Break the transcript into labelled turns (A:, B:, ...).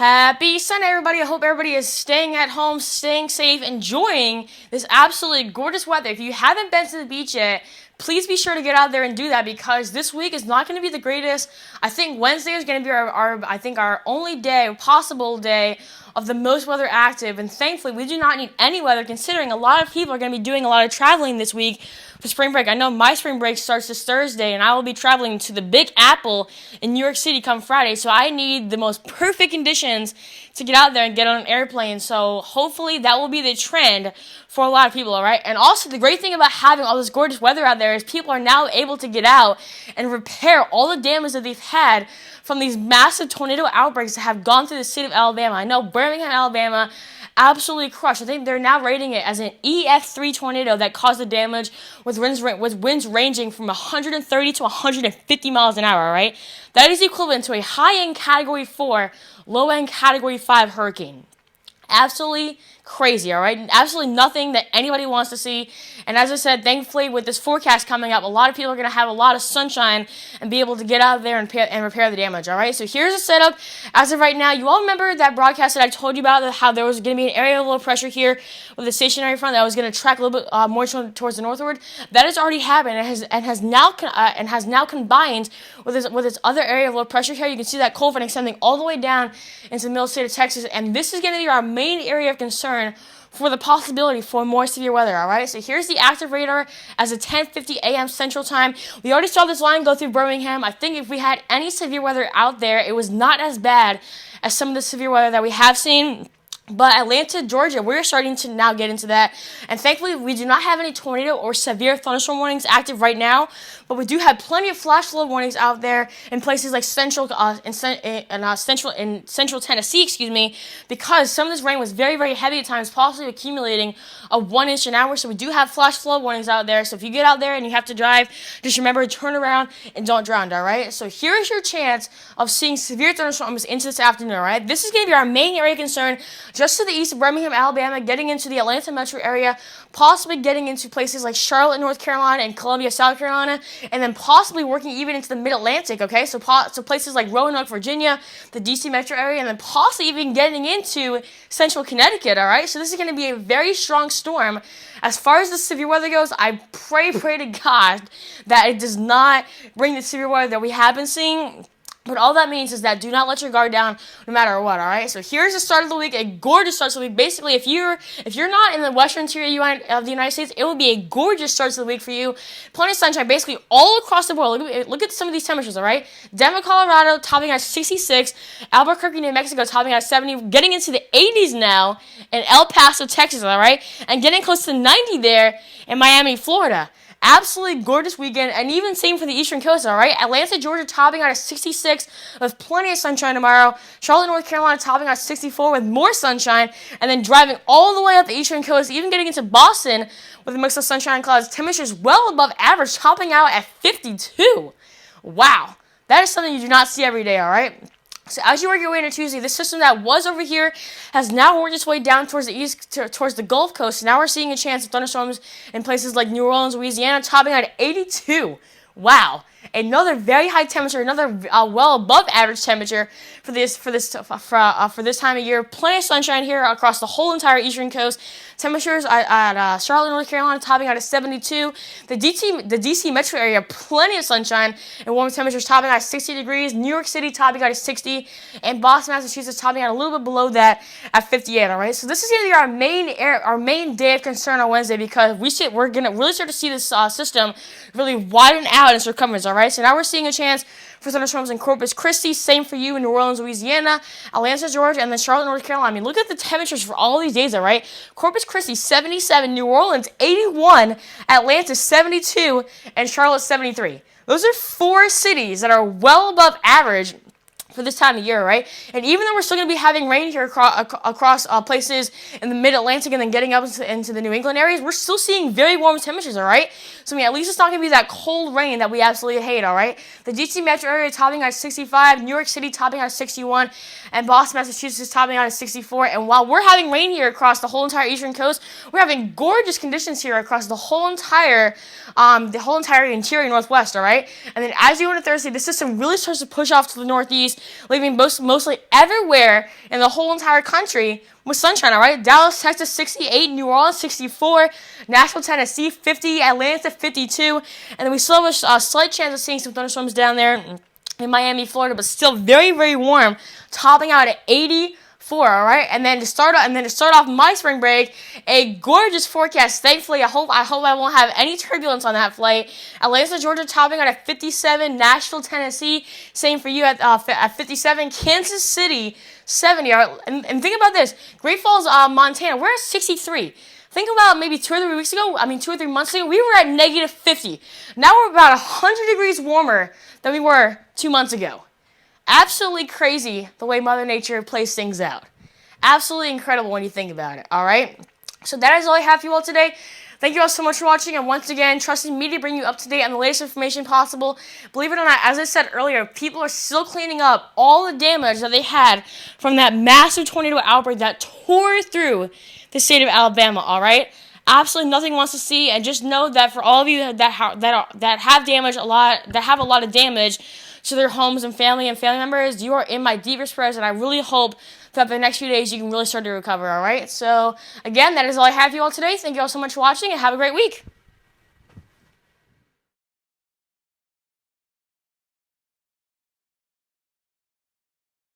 A: Happy Sunday, everybody. I hope everybody is staying at home, staying safe, enjoying this absolutely gorgeous weather. If you haven't been to the beach yet, please be sure to get out there and do that because this week is not going to be the greatest. I think Wednesday is going to be our only day, possible day of the most weather active, and thankfully we do not need any weather considering a lot of people are going to be doing a lot of traveling this week for spring break. I know my spring break starts this Thursday and I will be traveling to the Big Apple in New York City come Friday, so I need the most perfect conditions to get out there and get on an airplane. So hopefully that will be the trend for a lot of people, all right? And also the great thing about having all this gorgeous weather out there is people are now able to get out and repair all the damage that they've had from these massive tornado outbreaks that have gone through the state of Alabama. I know Birmingham, Alabama, absolutely crushed. I think they're now rating it as an EF3 tornado that caused the damage with winds ranging from 130 to 150 miles an hour, right? That is equivalent to a high-end Category 4, low-end Category 5 hurricane. Absolutely crazy, all right? Absolutely nothing that anybody wants to see. And as I said, thankfully, with this forecast coming up, a lot of people are going to have a lot of sunshine and be able to get out there and repair the damage, all right? So here's the setup. As of right now, you all remember that broadcast that I told you about, how there was going to be an area of low pressure here with a stationary front that was going to track a little bit more towards the northward? That has already happened and has now combined with its other area of low pressure here. You can see that cold front extending all the way down into the middle state of Texas, and this is going to be our main area of concern for the possibility for more severe weather, all right? So here's the active radar as of 10:50 a.m. Central Time. We already saw this line go through Birmingham. I think if we had any severe weather out there, it was not as bad as some of the severe weather that we have seen. But Atlanta, Georgia, we're starting to now get into that. And thankfully, we do not have any tornado or severe thunderstorm warnings active right now. But we do have plenty of flash flood warnings out there in places like central Tennessee, because some of this rain was very, very heavy at times, possibly accumulating a 1 inch an hour. So we do have flash flood warnings out there. So if you get out there and you have to drive, just remember to turn around and don't drown, all right? So here's your chance of seeing severe thunderstorms into this afternoon, all right? This is going to be our main area of concern. Just to the east of Birmingham, Alabama, getting into the Atlanta metro area, possibly getting into places like Charlotte, North Carolina, and Columbia, South Carolina, and then possibly working even into the Mid-Atlantic, okay? So places like Roanoke, Virginia, the D.C. metro area, and then possibly even getting into central Connecticut, all right? So this is going to be a very strong storm. As far as the severe weather goes, I pray to God that it does not bring the severe weather that we have been seeing. But all that means is that do not let your guard down no matter what, all right? So here's the start of the week, a gorgeous start to the week. Basically, if you're not in the western interior of the United States, it will be a gorgeous start to the week for you. Plenty of sunshine basically all across the board. Look at some of these temperatures, all right? Denver, Colorado, topping at 66. Albuquerque, New Mexico, topping at 70. Getting into the 80s now in El Paso, Texas, all right? And getting close to 90 there in Miami, Florida. Absolutely gorgeous weekend, and even same for the eastern coast, all right? Atlanta, Georgia, topping out at 66 with plenty of sunshine tomorrow. Charlotte, North Carolina, topping out at 64 with more sunshine, and then driving all the way up the eastern coast, even getting into Boston with a mix of sunshine and clouds. Temperatures well above average, topping out at 52. Wow. That is something you do not see every day, all right? So as you work your way into Tuesday, this system that was over here has now worked its way down towards the east, towards the Gulf Coast. Now we're seeing a chance of thunderstorms in places like New Orleans, Louisiana, topping out at 82. Wow. Another very high temperature, another well above average temperature for this time of year. Plenty of sunshine here across the whole entire eastern coast. Temperatures at Charlotte, North Carolina, topping out at 72. The DC metro area, plenty of sunshine and warm temperatures, topping out at 60 degrees. New York City, topping out at 60, and Boston, Massachusetts, topping out a little bit below that at 58. All right, so this is going to be our main day of concern on Wednesday because we're going to really start to see this system really widen out in circumference. All right, so now we're seeing a chance for thunderstorms in Corpus Christi. Same for you in New Orleans, Louisiana, Atlanta, Georgia, and then Charlotte, North Carolina. I mean, look at the temperatures for all these days, all right? Corpus Christi, 77. New Orleans, 81. Atlanta, 72. And Charlotte, 73. Those are 4 cities that are well above average for this time of year, right? And even though we're still going to be having rain here across places in the Mid-Atlantic and then getting up into the New England areas, we're still seeing very warm temperatures, all right? So, I mean, at least it's not going to be that cold rain that we absolutely hate, all right? The D.C. metro area topping out at 65, New York City topping out at 61, and Boston, Massachusetts topping out at 64. And while we're having rain here across the whole entire eastern coast, we're having gorgeous conditions here across the whole entire interior northwest, all right? And then as you go into Thursday, the system really starts to push off to the northeast, leaving mostly everywhere in the whole entire country with sunshine, all right? Dallas, Texas, 68, New Orleans, 64, Nashville, Tennessee, 50, Atlanta, 52, and then we still have a slight chance of seeing some thunderstorms down there in Miami, Florida, but still very, very warm, topping out at 84, all right? And then to start off my spring break, a gorgeous forecast. Thankfully, I hope I won't have any turbulence on that flight. Atlanta, Georgia, topping out at 57. Nashville, Tennessee, same for you at 57. Kansas City, 70. And think about this. Great Falls, Montana, we're at 63. Think about maybe 2 or 3 months ago, we were at negative 50. Now we're about 100 degrees warmer than we were 2 months ago. Absolutely crazy the way Mother Nature plays things out. Absolutely incredible when you think about it, all right? So that is all I have for you all today. Thank you all so much for watching, and once again, trusting me to bring you up to date on the latest information possible. Believe it or not, as I said earlier, people are still cleaning up all the damage that they had from that massive tornado outbreak that tore through the state of Alabama, all right? Absolutely nothing wants to see, and just know that for all of you that have a lot of damage to their homes and family members, you are in my deepest prayers, and I really hope that the next few days you can really start to recover, all right? So, again, that is all I have for you all today. Thank you all so much for watching, and have a great week.